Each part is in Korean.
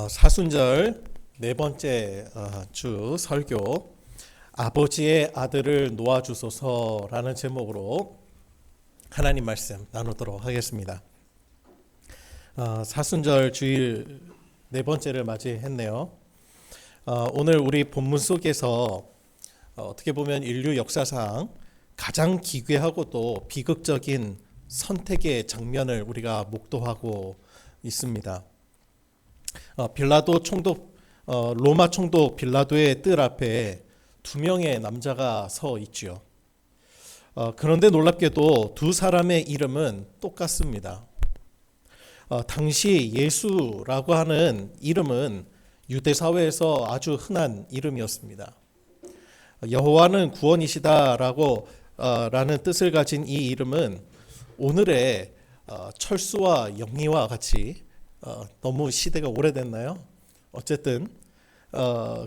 사순절 네 번째 주 설교 아버지의 아들을 놓아주소서라는 제목으로 하나님 말씀 나누도록 하겠습니다. 사순절 주일 네 번째를 맞이했네요. 오늘 우리 본문 속에서 어떻게 보면 인류 역사상 가장 기괴하고도 비극적인 선택의 장면을 우리가 목도하고 있습니다. 빌라도 총독 로마 총독 빌라도의 뜰 앞에 두 명의 남자가 서 있지요. 그런데 놀랍게도 두 사람의 이름은 똑같습니다. 당시 예수라고 하는 이름은 유대 사회에서 아주 흔한 이름이었습니다. 여호와는 구원이시다라고 라는 뜻을 가진 이 이름은 오늘의 철수와 영리와 같이 너무 시대가 오래됐나요? 어쨌든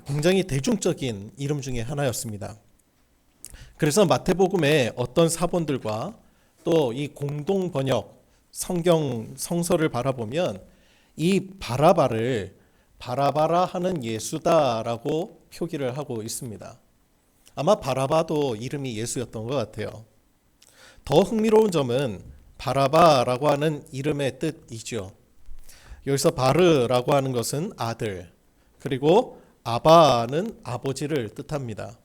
굉장히 대중적인 이름 중에 하나였습니다. 그래서 마태복음의 어떤 사본들과 또 이 공동 번역 성서를 바라보면 이 바라바를 바라바라 하는 예수다라고 표기를 하고 있습니다. 아마 바라바도 이름이 예수였던 것 같아요. 더 흥미로운 점은 바라바라고 하는 이름의 뜻이죠. 여기서 바르라고 하는 것은 아들, 그리고 아바는 아버지를 뜻합니다.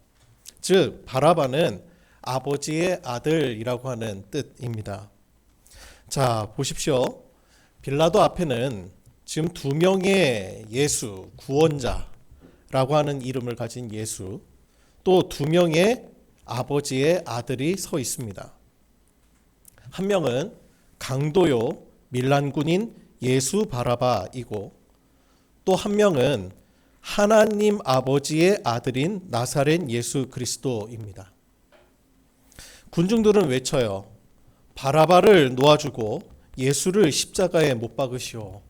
즉 바라바는 아버지의 아들이라고 하는 뜻입니다. 자, 보십시오. 빌라도 앞에는 지금 두 명의 예수, 구원자라고 하는 이름을 가진 예수, 또 두 명의 아버지의 아들이 서 있습니다. 한 명은 강도요 밀란 군인 예수 바라바이고, 또 한 명은 하나님 아버지의 아들인 나사렛 예수 그리스도입니다. 군중들은 외쳐요. 바라바를 놓아주고 예수를 십자가에 못 박으시오.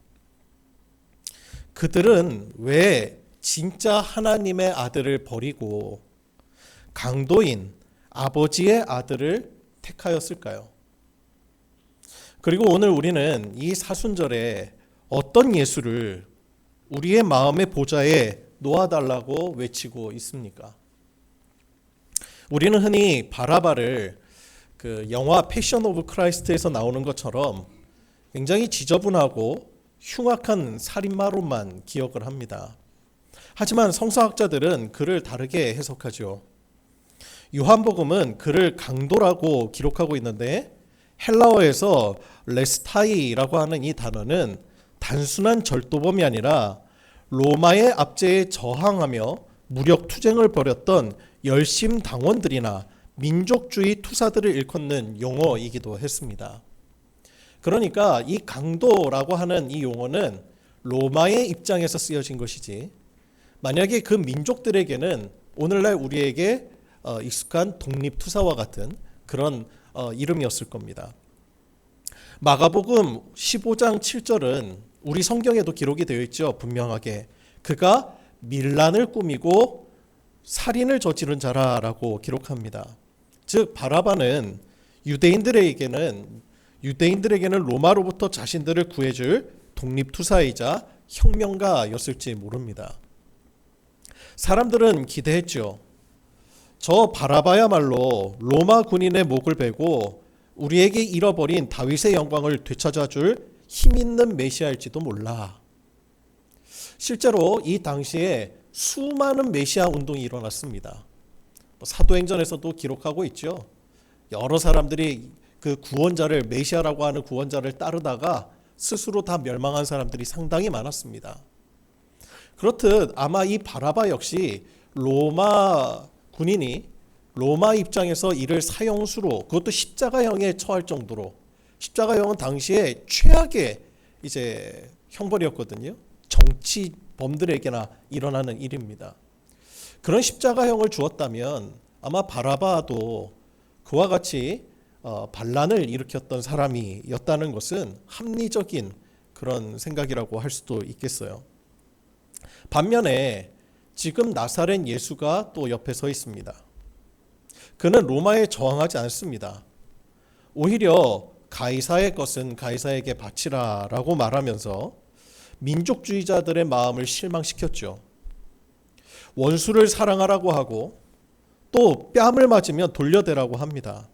그들은 왜 진짜 하나님의 아들을 버리고 강도인 아버지의 아들을 택하였을까요? 그리고 오늘 우리는 이 사순절에 어떤 예수를 우리의 마음의 보좌에 놓아달라고 외치고 있습니까? 우리는 흔히 바라바를 그 영화 패션 오브 크라이스트에서 나오는 것처럼 굉장히 지저분하고 흉악한 살인마로만 기억을 합니다. 하지만 성서학자들은 그를 다르게 해석하죠. 요한복음은 그를 강도라고 기록하고 있는데 헬라어에서 레스타이라고 하는 이 단어는 단순한 절도범이 아니라 로마의 압제에 저항하며 무력 투쟁을 벌였던 열심 당원들이나 민족주의 투사들을 일컫는 용어이기도 했습니다. 그러니까 이 강도라고 하는 이 용어는 로마의 입장에서 쓰여진 것이지, 만약에 그 민족들에게는 오늘날 우리에게 익숙한 독립투사와 같은 그런 이름이었을 겁니다. 마가복음 15장 7절은 우리 성경에도 기록이 되어 있죠. 분명하게 그가 밀란을 꾸미고 살인을 저지른 자라라고 기록합니다. 즉 바라바는 유대인들에게는 로마로부터 자신들을 구해줄 독립투사이자 혁명가였을지 모릅니다. 사람들은 기대했죠. 저 바라바야말로 로마 군인의 목을 베고 우리에게 잃어버린 다윗의 영광을 되찾아줄 힘있는 메시아일지도 몰라. 실제로 이 당시에 수많은 메시아 운동이 일어났습니다. 사도행전에서도 기록하고 있죠. 여러 사람들이 그 구원자를, 메시아라고 하는 구원자를 따르다가 스스로 다 멸망한 사람들이 상당히 많았습니다. 그렇듯 아마 이 바라바 역시 로마 군인이 로마 입장에서 이를 사형수로, 그것도 십자가형에 처할 정도로, 십자가형은 당시에 최악의 이제 형벌이었거든요. 정치범들에게나 일어나는 일입니다. 그런 십자가형을 주었다면 아마 바라바도 그와 같이 반란을 일으켰던 사람이었다는 것은 합리적인 그런 생각이라고 할 수도 있겠어요. 반면에 지금 나사렛 예수가 또 옆에 서 있습니다. 그는 로마에 저항하지 않습니다. 오히려 가이사의 것은 가이사에게 바치라라고 말하면서 민족주의자들의 마음을 실망시켰죠. 원수를 사랑하라고 하고 또 뺨을 맞으면 돌려대라고 합니다.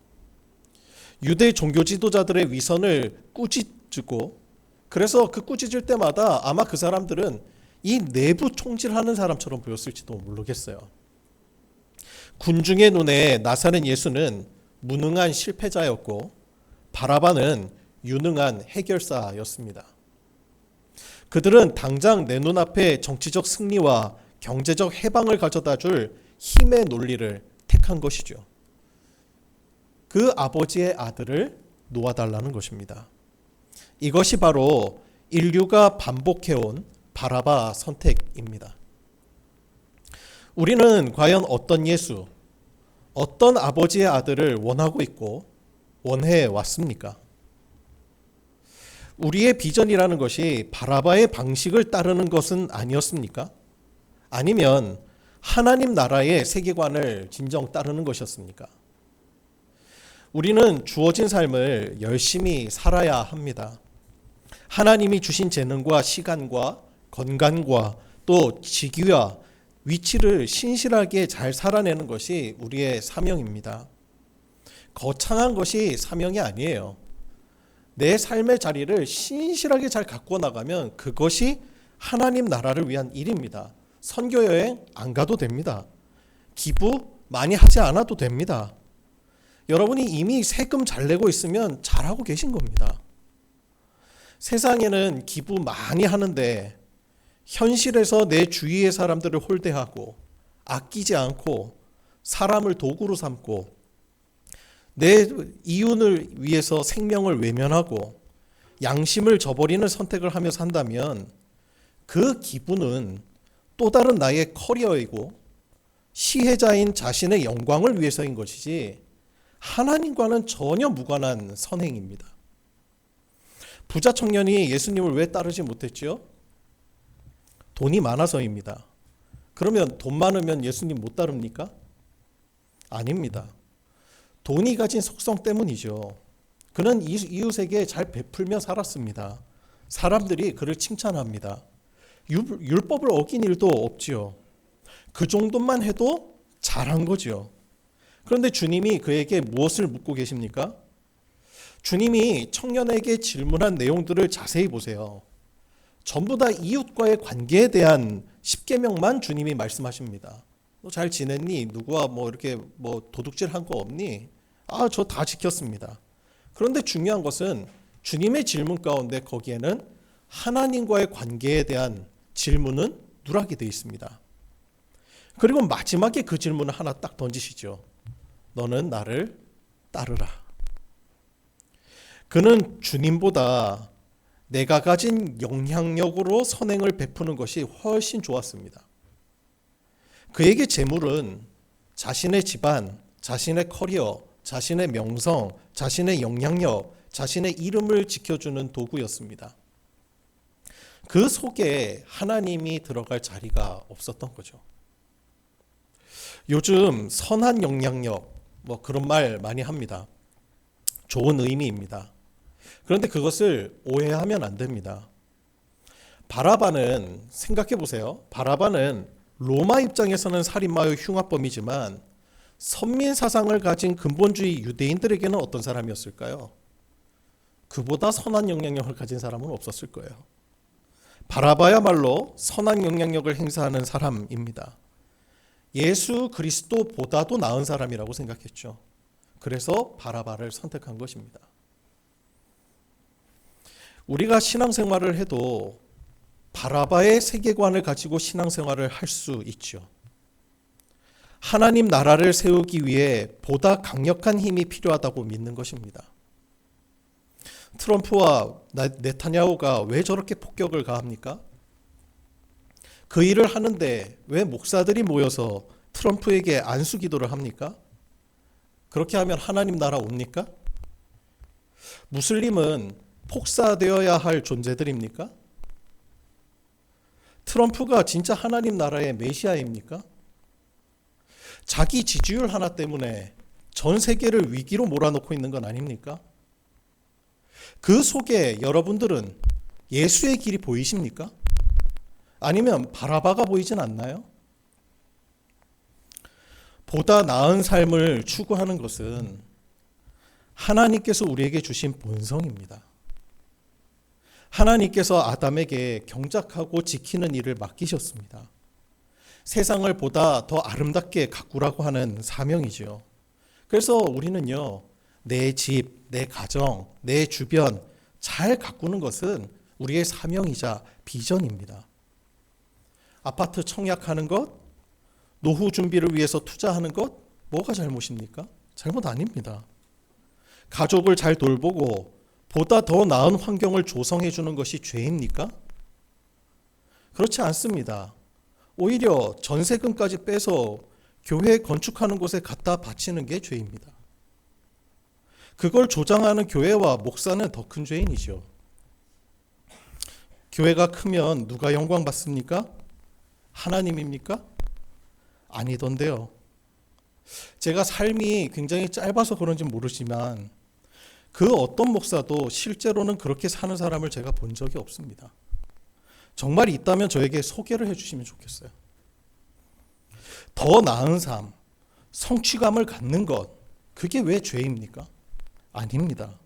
유대 종교 지도자들의 위선을 꾸짖고, 그래서 그 꾸짖을 때마다 아마 그 사람들은 이 내부 총질하는 사람처럼 보였을지도 모르겠어요. 군중의 눈에 나사렛 예수는 무능한 실패자였고 바라바는 유능한 해결사였습니다. 그들은 당장 내 눈앞에 정치적 승리와 경제적 해방을 가져다줄 힘의 논리를 택한 것이죠. 그 아버지의 아들을 놓아달라는 것입니다. 이것이 바로 인류가 반복해온 바라바 선택입니다. 우리는 과연 어떤 예수, 어떤 아버지의 아들을 원하고 있고 원해 왔습니까? 우리의 비전이라는 것이 바라바의 방식을 따르는 것은 아니었습니까? 아니면 하나님 나라의 세계관을 진정 따르는 것이었습니까? 우리는 주어진 삶을 열심히 살아야 합니다. 하나님이 주신 재능과 시간과 건강과 또 직위와 위치를 신실하게 잘 살아내는 것이 우리의 사명입니다. 거창한 것이 사명이 아니에요. 내 삶의 자리를 신실하게 잘 갖고 나가면 그것이 하나님 나라를 위한 일입니다. 선교 여행 안 가도 됩니다. 기부 많이 하지 않아도 됩니다. 여러분이 이미 세금 잘 내고 있으면 잘하고 계신 겁니다. 세상에는 기부 많이 하는데 현실에서 내 주위의 사람들을 홀대하고 아끼지 않고 사람을 도구로 삼고 내 이윤을 위해서 생명을 외면하고 양심을 저버리는 선택을 하며 산다면 그 기부는 또 다른 나의 커리어이고 시혜자인 자신의 영광을 위해서인 것이지 하나님과는 전혀 무관한 선행입니다. 부자 청년이 예수님을 왜 따르지 못했죠? 돈이 많아서입니다. 그러면 돈 많으면 예수님 못 따릅니까? 아닙니다. 돈이 가진 속성 때문이죠. 그는 이웃에게 잘 베풀며 살았습니다. 사람들이 그를 칭찬합니다. 율법을 어긴 일도 없지요. 그 정도만 해도 잘한 거죠. 그런데 주님이 그에게 무엇을 묻고 계십니까? 주님이 청년에게 질문한 내용들을 자세히 보세요. 전부 다 이웃과의 관계에 대한 10계명만 주님이 말씀하십니다. 너 잘 지냈니? 누구와 이렇게 도둑질 한 거 없니? 저 다 지켰습니다. 그런데 중요한 것은 주님의 질문 가운데 거기에는 하나님과의 관계에 대한 질문은 누락이 되어 있습니다. 그리고 마지막에 그 질문을 하나 딱 던지시죠. 너는 나를 따르라. 그는 주님보다 내가 가진 영향력으로 선행을 베푸는 것이 훨씬 좋았습니다. 그에게 재물은 자신의 집안, 자신의 커리어, 자신의 명성, 자신의 영향력, 자신의 이름을 지켜주는 도구였습니다. 그 속에 하나님이 들어갈 자리가 없었던 거죠. 요즘 선한 영향력, 그런 말 많이 합니다. 좋은 의미입니다. 그런데 그것을 오해하면 안 됩니다. 바라바는 생각해 보세요. 바라바는 로마 입장에서는 살인마요 흉악범이지만 선민 사상을 가진 근본주의 유대인들에게는 어떤 사람이었을까요? 그보다 선한 영향력을 가진 사람은 없었을 거예요. 바라바야말로 선한 영향력을 행사하는 사람입니다. 예수 그리스도보다도 나은 사람이라고 생각했죠. 그래서 바라바를 선택한 것입니다. 우리가 신앙생활을 해도 바라바의 세계관을 가지고 신앙생활을 할 수 있죠. 하나님 나라를 세우기 위해 보다 강력한 힘이 필요하다고 믿는 것입니다. 트럼프와 네타냐후가 왜 저렇게 폭격을 가합니까? 그 일을 하는데 왜 목사들이 모여서 트럼프에게 안수 기도를 합니까? 그렇게 하면 하나님 나라 옵니까? 무슬림은 폭사되어야 할 존재들입니까? 트럼프가 진짜 하나님 나라의 메시아입니까? 자기 지지율 하나 때문에 전 세계를 위기로 몰아넣고 있는 건 아닙니까? 그 속에 여러분들은 예수의 길이 보이십니까? 아니면 바라바가 보이진 않나요? 보다 나은 삶을 추구하는 것은 하나님께서 우리에게 주신 본성입니다. 하나님께서 아담에게 경작하고 지키는 일을 맡기셨습니다. 세상을 보다 더 아름답게 가꾸라고 하는 사명이지요. 그래서 우리는요, 내 집, 내 가정, 내 주변 잘 가꾸는 것은 우리의 사명이자 비전입니다. 아파트 청약하는 것, 노후 준비를 위해서 투자하는 것, 뭐가 잘못입니까? 잘못 아닙니다. 가족을 잘 돌보고 보다 더 나은 환경을 조성해 주는 것이 죄입니까? 그렇지 않습니다. 오히려 전세금까지 빼서 교회 건축하는 곳에 갖다 바치는 게 죄입니다. 그걸 조장하는 교회와 목사는 더 큰 죄인이죠. 교회가 크면 누가 영광 받습니까? 하나님입니까? 아니던데요. 제가 삶이 굉장히 짧아서 그런지 모르지만 그 어떤 목사도 실제로는 그렇게 사는 사람을 제가 본 적이 없습니다. 정말 있다면 저에게 소개를 해주시면 좋겠어요. 더 나은 삶, 성취감을 갖는 것, 그게 왜 죄입니까? 아닙니다.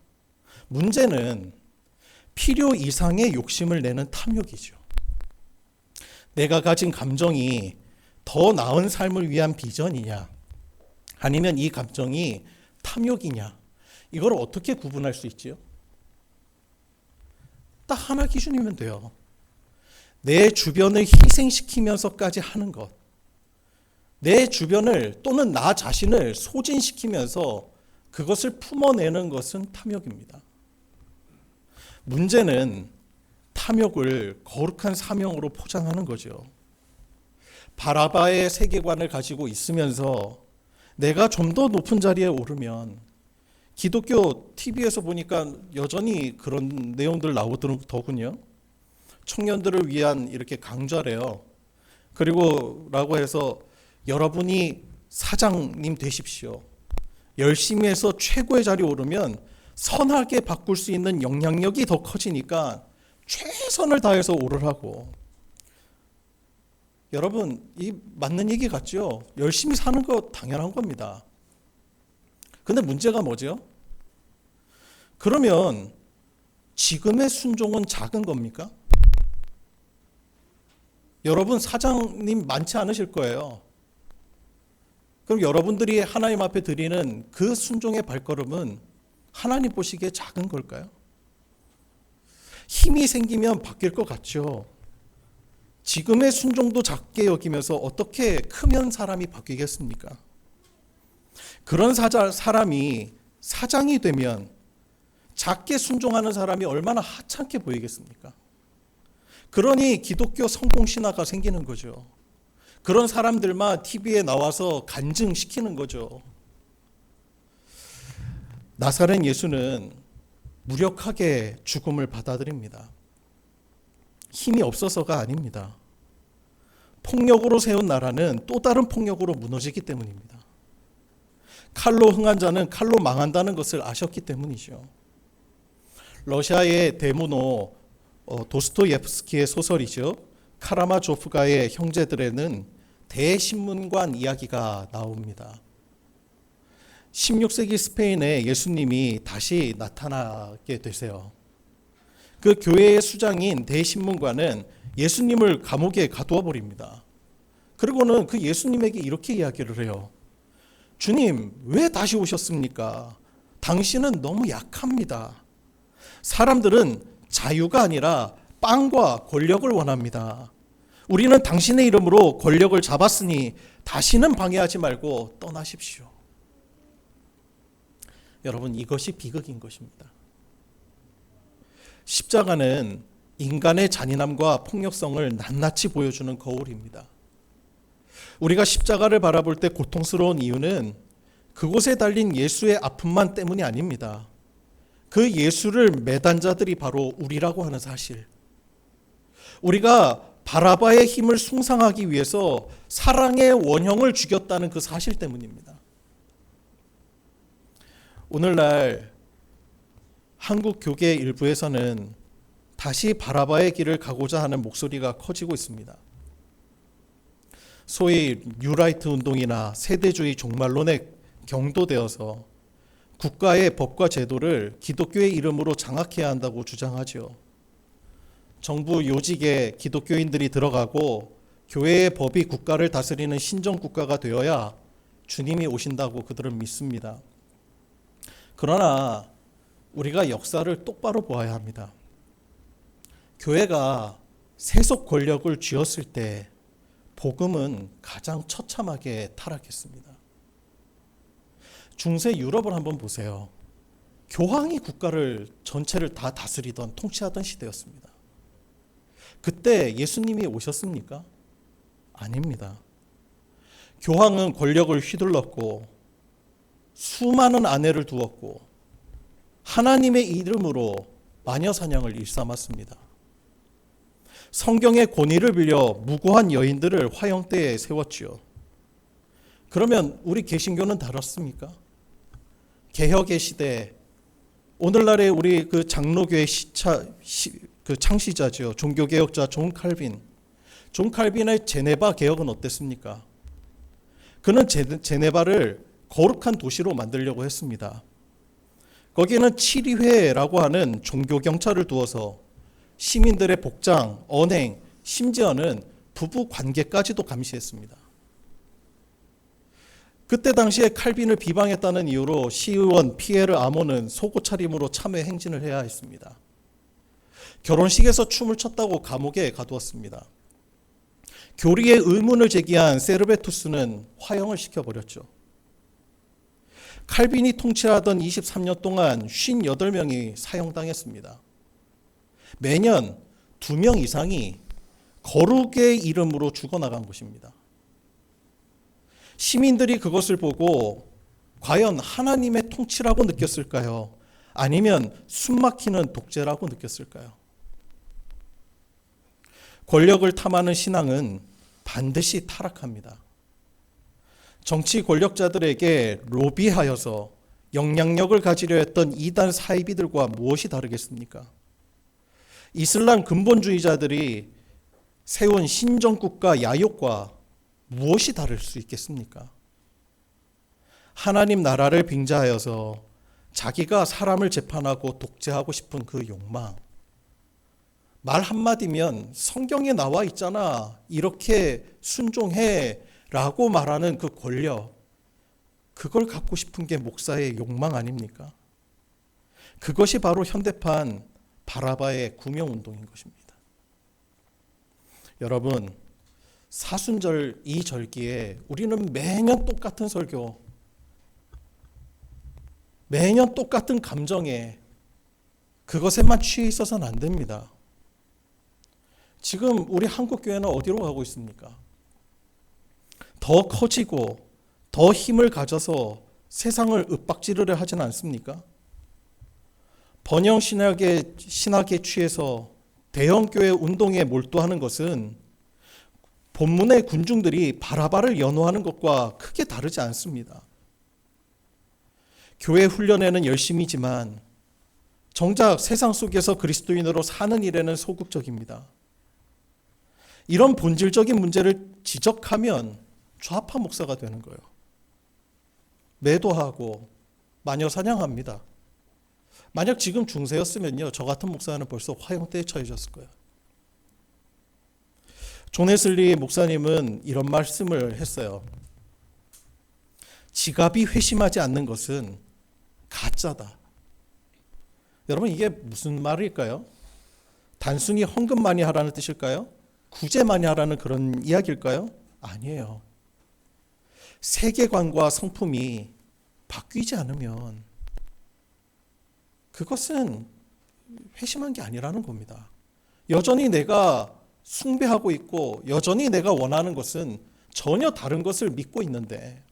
문제는 필요 이상의 욕심을 내는 탐욕이죠. 내가 가진 감정이 더 나은 삶을 위한 비전이냐, 아니면 이 감정이 탐욕이냐, 이걸 어떻게 구분할 수 있지요? 딱 하나 기준이면 돼요. 내 주변을 희생시키면서까지 하는 것. 내 주변을 또는 나 자신을 소진시키면서 그것을 품어내는 것은 탐욕입니다. 문제는 탐욕을 거룩한 사명으로 포장하는 거죠. 바라바의 세계관을 가지고 있으면서 내가 좀 더 높은 자리에 오르면, 기독교 TV에서 보니까 여전히 그런 내용들 나오더군요. 청년들을 위한 이렇게 강좌래요. 그리고 라고 해서 여러분이 사장님 되십시오. 열심히 해서 최고의 자리에 오르면 선하게 바꿀 수 있는 영향력이 더 커지니까 최선을 다해서 오르라고. 여러분, 이 맞는 얘기 같죠? 열심히 사는 거 당연한 겁니다. 근데 문제가 뭐죠? 그러면 지금의 순종은 작은 겁니까? 여러분 사장님 많지 않으실 거예요. 그럼 여러분들이 하나님 앞에 드리는 그 순종의 발걸음은 하나님 보시기에 작은 걸까요? 힘이 생기면 바뀔 것 같죠. 지금의 순종도 작게 여기면서 어떻게 크면 사람이 바뀌겠습니까? 그런 사람이 사장이 되면 작게 순종하는 사람이 얼마나 하찮게 보이겠습니까? 그러니 기독교 성공신화가 생기는 거죠. 그런 사람들만 TV에 나와서 간증시키는 거죠. 나사렛 예수는 무력하게 죽음을 받아들입니다. 힘이 없어서가 아닙니다. 폭력으로 세운 나라는 또 다른 폭력으로 무너지기 때문입니다. 칼로 흥한 자는 칼로 망한다는 것을 아셨기 때문이죠. 러시아의 대문호 도스토옙스키의 소설이죠. 카라마조프가의 형제들에는 대신문관 이야기가 나옵니다. 16세기 스페인에 예수님이 다시 나타나게 되세요. 그 교회의 수장인 대신문관은 예수님을 감옥에 가두어 버립니다. 그리고는 그 예수님에게 이렇게 이야기를 해요. 주님, 왜 다시 오셨습니까? 당신은 너무 약합니다. 사람들은 자유가 아니라 빵과 권력을 원합니다. 우리는 당신의 이름으로 권력을 잡았으니 다시는 방해하지 말고 떠나십시오. 여러분, 이것이 비극인 것입니다. 십자가는 인간의 잔인함과 폭력성을 낱낱이 보여주는 거울입니다. 우리가 십자가를 바라볼 때 고통스러운 이유는 그곳에 달린 예수의 아픔만 때문이 아닙니다. 그 예수를 매단 자들이 바로 우리라고 하는 사실. 우리가 바라바의 힘을 숭상하기 위해서 사랑의 원형을 죽였다는 그 사실 때문입니다. 오늘날 한국 교계 일부에서는 다시 바라바의 길을 가고자 하는 목소리가 커지고 있습니다. 소위 뉴라이트 운동이나 세대주의 종말론에 경도되어서 국가의 법과 제도를 기독교의 이름으로 장악해야 한다고 주장하죠. 정부 요직에 기독교인들이 들어가고 교회의 법이 국가를 다스리는 신정국가가 되어야 주님이 오신다고 그들은 믿습니다. 그러나 우리가 역사를 똑바로 보아야 합니다. 교회가 세속 권력을 쥐었을 때 복음은 가장 처참하게 타락했습니다. 중세 유럽을 한번 보세요. 교황이 국가를 전체를 다 다스리던 통치하던 시대였습니다. 그때 예수님이 오셨습니까? 아닙니다. 교황은 권력을 휘둘렀고 수많은 아내를 두었고 하나님의 이름으로 마녀 사냥을 일삼았습니다. 성경의 권위를 빌려 무고한 여인들을 화형대에 세웠지요. 그러면 우리 개신교는 다릅습니까? 개혁의 시대, 오늘날의 우리 그 장로교의 그 창시자죠. 종교개혁자 존 칼빈. 존 칼빈의 제네바 개혁은 어땠습니까? 그는 제네바를 거룩한 도시로 만들려고 했습니다. 거기에는 치리회라고 하는 종교경찰을 두어서 시민들의 복장, 언행, 심지어는 부부 관계까지도 감시했습니다. 그때 당시에 칼빈을 비방했다는 이유로 시의원 피에르 아모는 속옷 차림으로 참회 행진을 해야 했습니다. 결혼식에서 춤을 췄다고 감옥에 가두었습니다. 교리의 의문을 제기한 세르베투스는 화형을 시켜버렸죠. 칼빈이 통치하던 23년 동안 58명이 사형당했습니다. 매년 2명 이상이 거룩의 이름으로 죽어나간 것입니다. 시민들이 그것을 보고 과연 하나님의 통치라고 느꼈을까요? 아니면 숨막히는 독재라고 느꼈을까요? 권력을 탐하는 신앙은 반드시 타락합니다. 정치 권력자들에게 로비하여서 영향력을 가지려 했던 이단 사이비들과 무엇이 다르겠습니까? 이슬람 근본주의자들이 세운 신정국가 야욕과 무엇이 다를 수 있겠습니까? 하나님 나라를 빙자하여서 자기가 사람을 재판하고 독재하고 싶은 그 욕망, 말 한마디면 성경에 나와 있잖아, 이렇게 순종해 라고 말하는 그 권력, 그걸 갖고 싶은 게 목사의 욕망 아닙니까? 그것이 바로 현대판 바라바의 구명운동인 것입니다. 여러분, 사순절 이 절기에 우리는 매년 똑같은 설교, 매년 똑같은 감정에 그것에만 취해 있어서는 안 됩니다. 지금 우리 한국교회는 어디로 가고 있습니까? 더 커지고 더 힘을 가져서 세상을 윽박지르려 하지는 않습니까? 번영 신학에 취해서 대형교회 운동에 몰두하는 것은 본문의 군중들이 바라바를 연호하는 것과 크게 다르지 않습니다. 교회 훈련에는 열심이지만 정작 세상 속에서 그리스도인으로 사는 일에는 소극적입니다. 이런 본질적인 문제를 지적하면 좌파 목사가 되는 거예요. 매도하고 마녀 사냥합니다. 만약 지금 중세였으면요, 저 같은 목사는 벌써 화형대에 처해졌을 거예요. 존 웨슬리 목사님은 이런 말씀을 했어요. 지갑이 회심하지 않는 것은 가짜다. 여러분, 이게 무슨 말일까요? 단순히 헌금 많이 하라는 뜻일까요? 구제 많이 하라는 그런 이야기일까요? 아니에요. 세계관과 성품이 바뀌지 않으면 그것은 회심한 게 아니라는 겁니다. 여전히 내가 숭배하고 있고 여전히 내가 원하는 것은 전혀 다른 것을 믿고 있는데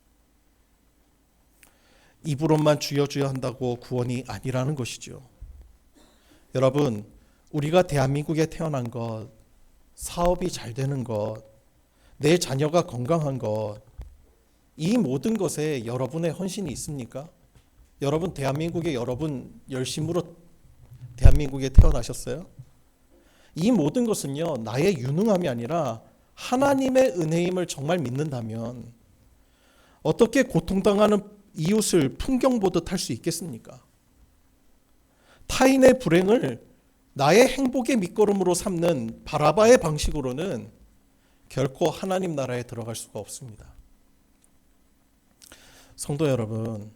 입으로만 주여 주여 한다고 구원이 아니라는 것이죠. 여러분, 우리가 대한민국에 태어난 것, 사업이 잘 되는 것, 내 자녀가 건강한 것, 이 모든 것에 여러분의 헌신이 있습니까? 여러분, 대한민국에 여러분 열심으로 대한민국에 태어나셨어요? 이 모든 것은요, 나의 유능함이 아니라 하나님의 은혜임을 정말 믿는다면 어떻게 고통당하는 이웃을 풍경 보듯 할 수 있겠습니까? 타인의 불행을 나의 행복의 밑거름으로 삼는 바라바의 방식으로는 결코 하나님 나라에 들어갈 수가 없습니다. 성도 여러분,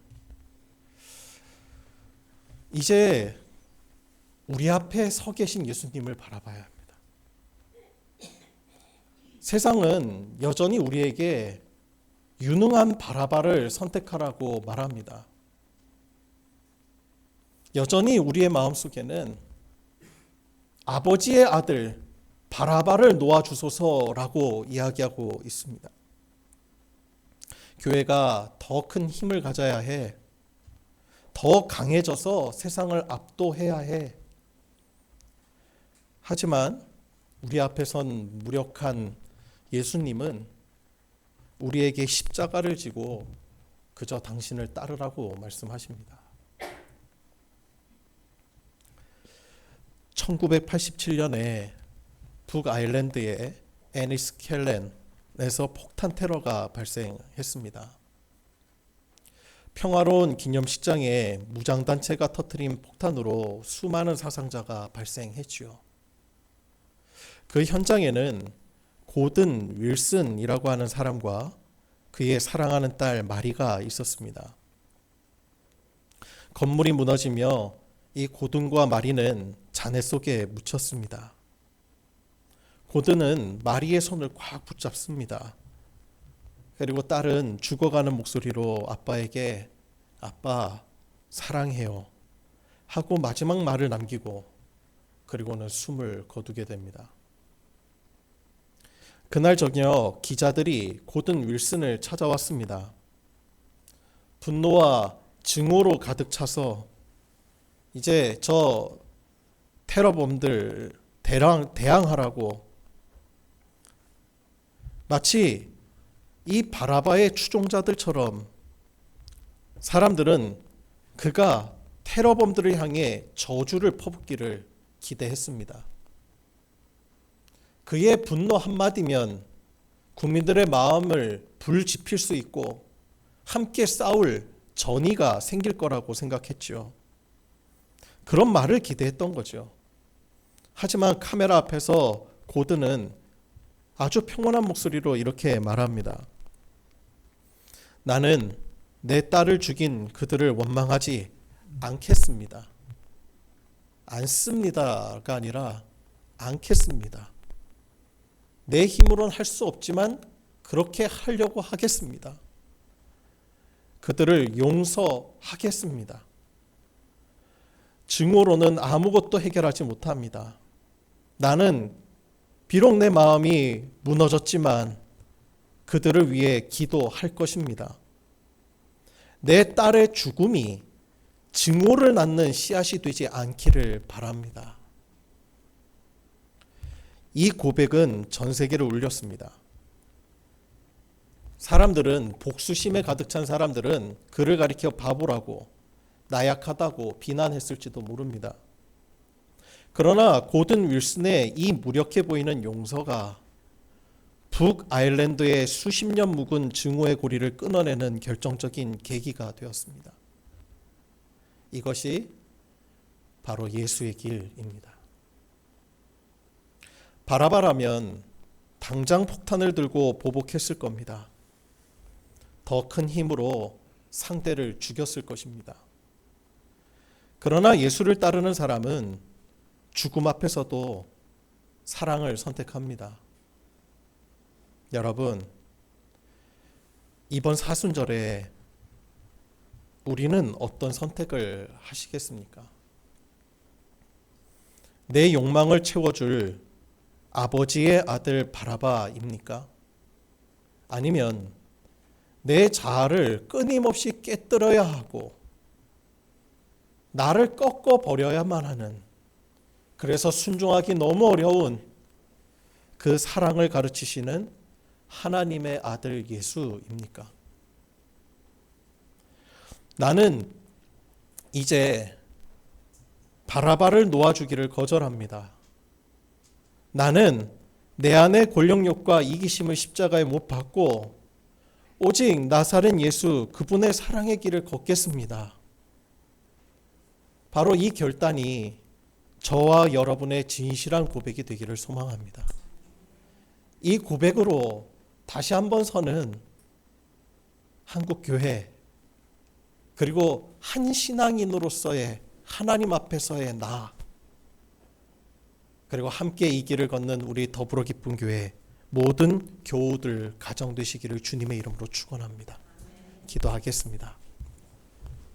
이제 우리 앞에 서 계신 예수님을 바라봐야 합니다. 세상은 여전히 우리에게 유능한 바라바를 선택하라고 말합니다. 여전히 우리의 마음속에는 아버지의 아들 바라바를 놓아주소서라고 이야기하고 있습니다. 교회가 더 큰 힘을 가져야 해. 더 강해져서 세상을 압도해야 해. 하지만 우리 앞에 선 무력한 예수님은 우리에게 십자가를 지고 그저 당신을 따르라고 말씀하십니다. 1987년에 북아일랜드의 애니스켈렌에서 폭탄 테러가 발생했습니다. 평화로운 기념식장에 무장단체가 터뜨린 폭탄으로 수많은 사상자가 발생했지요. 그 현장에는 고든 윌슨이라고 하는 사람과 그의 사랑하는 딸 마리가 있었습니다. 건물이 무너지며 이 고든과 마리는 잔해 속에 묻혔습니다. 고든은 마리의 손을 꽉 붙잡습니다. 그리고 딸은 죽어가는 목소리로 아빠에게 아빠 사랑해요 하고 마지막 말을 남기고 그리고는 숨을 거두게 됩니다. 그날 저녁 기자들이 고든 윌슨을 찾아왔습니다. 분노와 증오로 가득 차서 이제 저 테러범들 대항하라고 마치 이 바라바의 추종자들처럼 사람들은 그가 테러범들을 향해 저주를 퍼붓기를 기대했습니다. 그의 분노 한마디면 국민들의 마음을 불지필 수 있고 함께 싸울 전의가 생길 거라고 생각했죠. 그런 말을 기대했던 거죠. 하지만 카메라 앞에서 고든은 아주 평온한 목소리로 이렇게 말합니다. 나는 내 딸을 죽인 그들을 원망하지 않겠습니다. 않습니다가 아니라 않겠습니다. 내 힘으로는 할 수 없지만 그렇게 하려고 하겠습니다. 그들을 용서하겠습니다. 증오로는 아무것도 해결하지 못합니다. 나는 비록 내 마음이 무너졌지만 그들을 위해 기도할 것입니다. 내 딸의 죽음이 증오를 낳는 씨앗이 되지 않기를 바랍니다. 이 고백은 전 세계를 울렸습니다. 사람들은 복수심에 가득 찬 사람들은 그를 가리켜 바보라고 나약하다고 비난했을지도 모릅니다. 그러나 고든 윌슨의 이 무력해 보이는 용서가 북아일랜드의 수십 년 묵은 증오의 고리를 끊어내는 결정적인 계기가 되었습니다. 이것이 바로 예수의 길입니다. 바라바라면 당장 폭탄을 들고 보복했을 겁니다. 더 큰 힘으로 상대를 죽였을 것입니다. 그러나 예수를 따르는 사람은 죽음 앞에서도 사랑을 선택합니다. 여러분, 이번 사순절에 우리는 어떤 선택을 하시겠습니까? 내 욕망을 채워줄 아버지의 아들 바라바입니까? 아니면 내 자아를 끊임없이 깨뜨려야 하고 나를 꺾어 버려야만 하는, 그래서 순종하기 너무 어려운 그 사랑을 가르치시는 하나님의 아들 예수입니까? 나는 이제 바라바를 놓아주기를 거절합니다. 나는 내 안의 권력욕과 이기심을 십자가에 못 박고 오직 나사렛 예수 그분의 사랑의 길을 걷겠습니다. 바로 이 결단이 저와 여러분의 진실한 고백이 되기를 소망합니다. 이 고백으로 다시 한번 서는 한국교회, 그리고 한 신앙인으로서의 하나님 앞에서의 나, 그리고 함께 이 길을 걷는 우리 더불어 기쁜 교회 모든 교우들 가정 되시기를 주님의 이름으로 축원합니다. 기도하겠습니다.